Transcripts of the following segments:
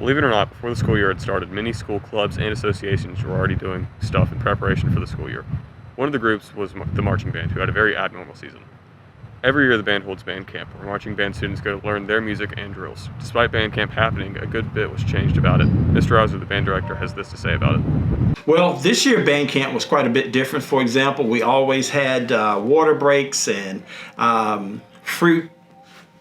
Believe it or not, before the school year had started, many school clubs and associations were already doing stuff in preparation for the school year. One of the groups was the marching band, who had a very abnormal season. Every year the band holds band camp, where marching band students go to learn their music and drills. Despite band camp happening, a good bit was changed about it. Mr. Rouser, the band director, has this to say about it. Well, this year band camp was quite a bit different. For example, we always had water breaks and fruit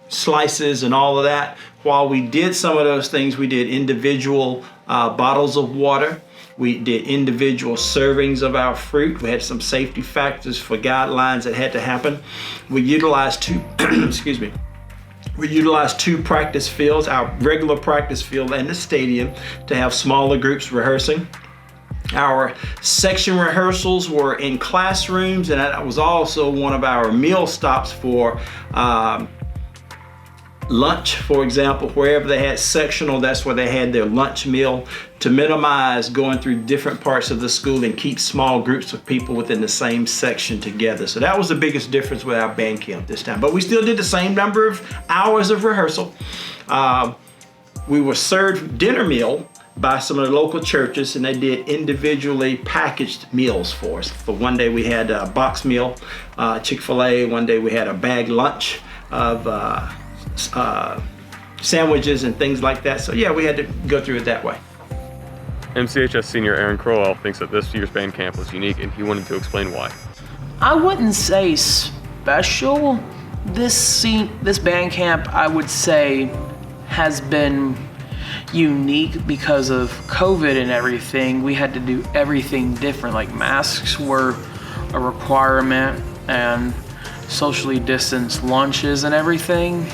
slices and all of that. While we did some of those things, we did individual bottles of water. We did individual servings of our fruit. We had some safety factors for guidelines that had to happen. We utilized two, excuse me. We utilized two practice fields, our regular practice field and the stadium, to have smaller groups rehearsing. Our section rehearsals were in classrooms, and that was also one of our meal stops for lunch. For example, wherever they had sectional, that's where they had their lunch meal, to minimize going through different parts of the school and keep small groups of people within the same section together. So that was the biggest difference with our band camp this time. But we still did the same number of hours of rehearsal. We were served dinner meal by some of the local churches, and they did individually packaged meals for us. For one day we had a box meal, Chick-fil-A. One day we had a bag lunch of sandwiches and things like that. So yeah, we had to go through it that way. MCHS senior Aaron Crowell thinks that this year's band camp was unique, and he wanted to explain why. I wouldn't say special. This band camp, I would say, has been unique because of COVID and everything. We had to do everything different. Like masks were a requirement, and socially distanced lunches and everything.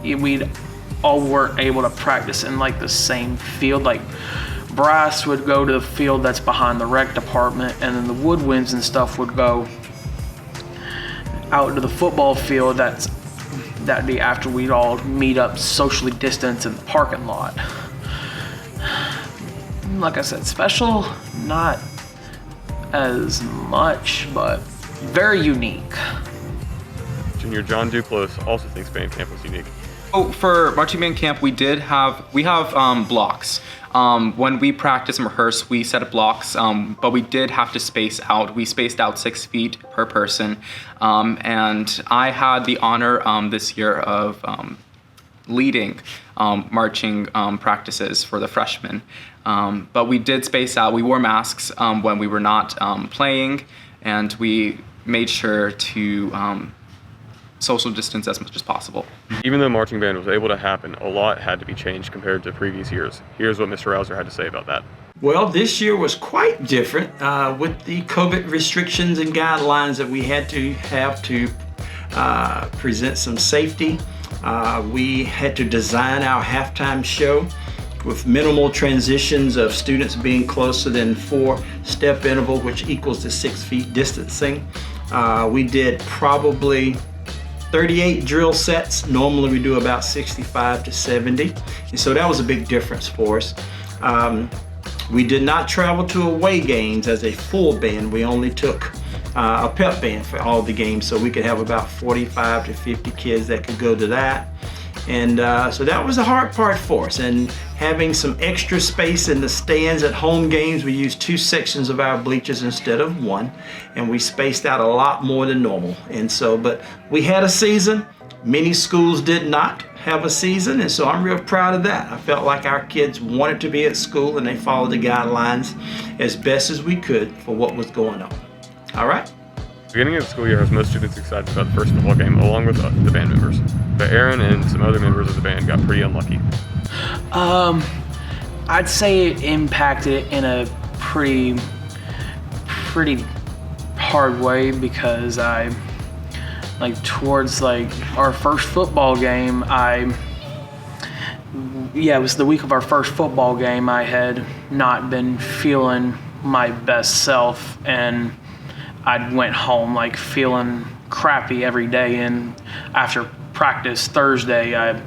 We all weren't able to practice in like the same field. Like brass would go to the field that's behind the rec department, and then the woodwinds and stuff would go out to the football field. That'd be after we'd all meet up socially distanced in the parking lot. Like I said, special, not as much, but very unique. Junior John Duclos also thinks band camp was unique. Oh, for marching band camp, we have blocks. When we practice and rehearse, we set up blocks, but we did have to space out. We spaced out 6 feet per person, and I had the honor this year of leading marching practices for the freshmen. But we did space out. We wore masks when we were not playing, and we made sure to social distance as much as possible. Even though marching band was able to happen, a lot had to be changed compared to previous years. Here's what Mr. Rouser had to say about that. Well, this year was quite different with the COVID restrictions and guidelines that we had to have to present some safety. We had to design our halftime show with minimal transitions of students being closer than 4-step interval, which equals to 6 feet distancing. We did probably 38 drill sets. Normally we do about 65 to 70. And so that was a big difference for us. We did not travel to away games as a full band. We only took a pep band for all the games, so we could have about 45 to 50 kids that could go to that. And so that was the hard part for us. And having some extra space in the stands at home games, we used 2 sections of our bleachers instead of 1, and we spaced out a lot more than normal. And so, but we had a season. Many schools did not have a season, and so I'm real proud of that. I felt like our kids wanted to be at school, and they followed the guidelines as best as we could for what was going on. All right. The beginning of the school year has most students excited about the first football game, along with the band members. But Aaron and some other members of the band got pretty unlucky. I'd say it impacted it in a pretty hard way, because towards our first football game, it was the week of our first football game, I had not been feeling my best self, and I went home feeling crappy every day. And after practice Thursday, I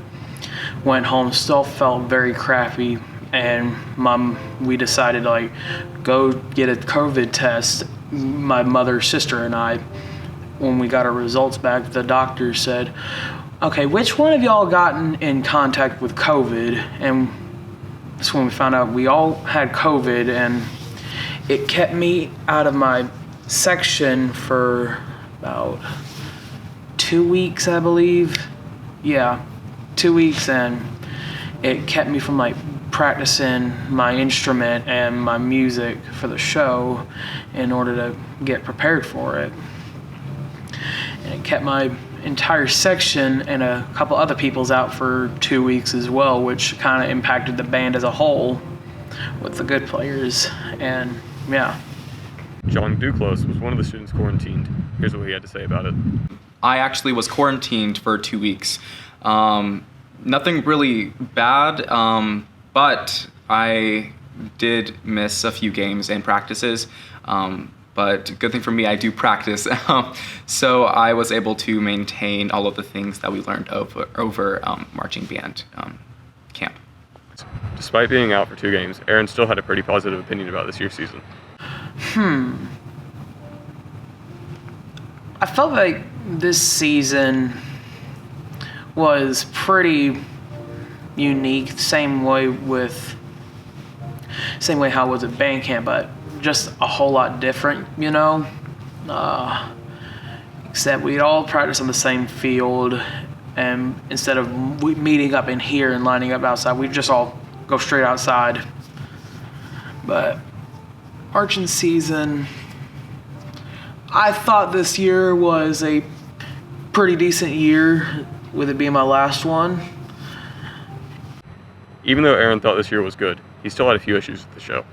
went home, still felt very crappy, and we decided to go get a COVID test. My mother, sister, and I, when we got our results back, the doctor said, Okay, which one of y'all gotten in contact with COVID? And that's when we found out we all had COVID, and it kept me out of my section for about 2 weeks, I believe. Yeah, 2 weeks, and it kept me from like practicing my instrument and my music for the show in order to get prepared for it. And it kept my entire section and a couple other people's out for 2 weeks as well, which kind of impacted the band as a whole with the good players. And yeah. John Duclos was one of the students quarantined. Here's what he had to say about it. I actually was quarantined for 2 weeks. Nothing really bad, but I did miss a few games and practices. But good thing for me, I do practice. So I was able to maintain all of the things that we learned over marching band camp. Despite being out for 2 games, Aaron still had a pretty positive opinion about this year's season. I felt like this season was pretty unique. Same way how it was at band camp, but just a whole lot different, you know. Except we'd all practice on the same field, and instead of meeting up in here and lining up outside, we'd just all go straight outside. But marching season, I thought this year was a pretty decent year, with it being my last one. Even though Aaron thought this year was good, he still had a few issues with the show.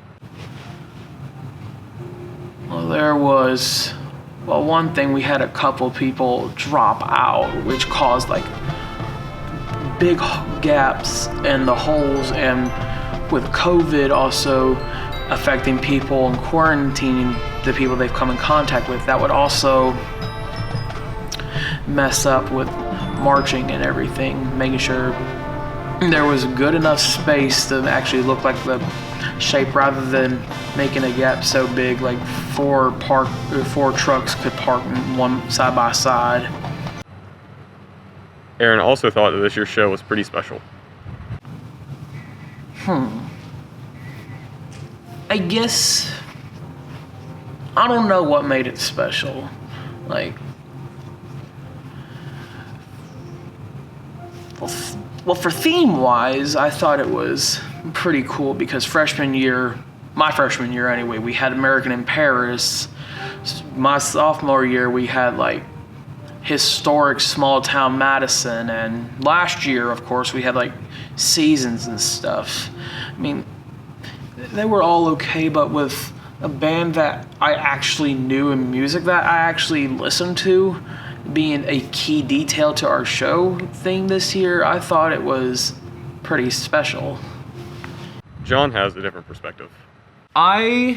Well, there was, one thing, we had a couple people drop out, which caused like big gaps in the holes, and with COVID also affecting people and quarantining the people they've come in contact with, that would also mess up with marching and everything, making sure there was good enough space to actually look like the shape, rather than making a gap so big like 4 trucks could park one side by side. Aaron also thought that this year's show was pretty special. I guess I don't know what made it special. Like, well, for theme-wise, I thought it was pretty cool because my freshman year anyway, we had American in Paris. My sophomore year, we had like historic small town Madison, and last year, of course, we had like seasons and stuff. I mean, they were all okay, but with a band that I actually knew and music that I actually listened to being a key detail to our show thing this year, I thought it was pretty special. John has a different perspective. I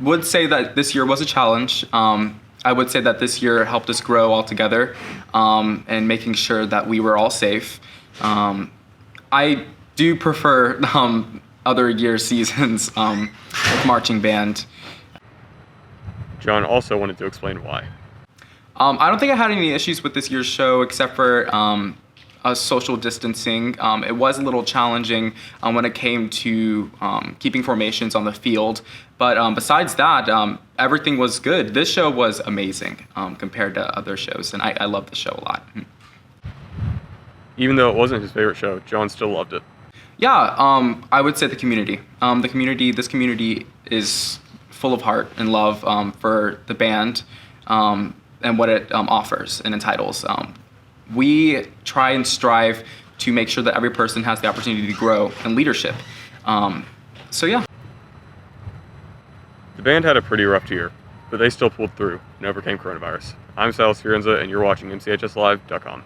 would say that this year was a challenge. I would say that this year helped us grow all together, and making sure that we were all safe. I do prefer other year seasons with marching band. John also wanted to explain why. I don't think I had any issues with this year's show except for social distancing. It was a little challenging when it came to keeping formations on the field. But besides that, everything was good. This show was amazing compared to other shows, and I love the show a lot. Even though it wasn't his favorite show, John still loved it. Yeah, I would say the community. This community is full of heart and love for the band and what it offers and entitles. We try and strive to make sure that every person has the opportunity to grow in leadership. So yeah. The band had a pretty rough year, but they still pulled through and overcame coronavirus. I'm Silas, and you're watching MCHSLive.com.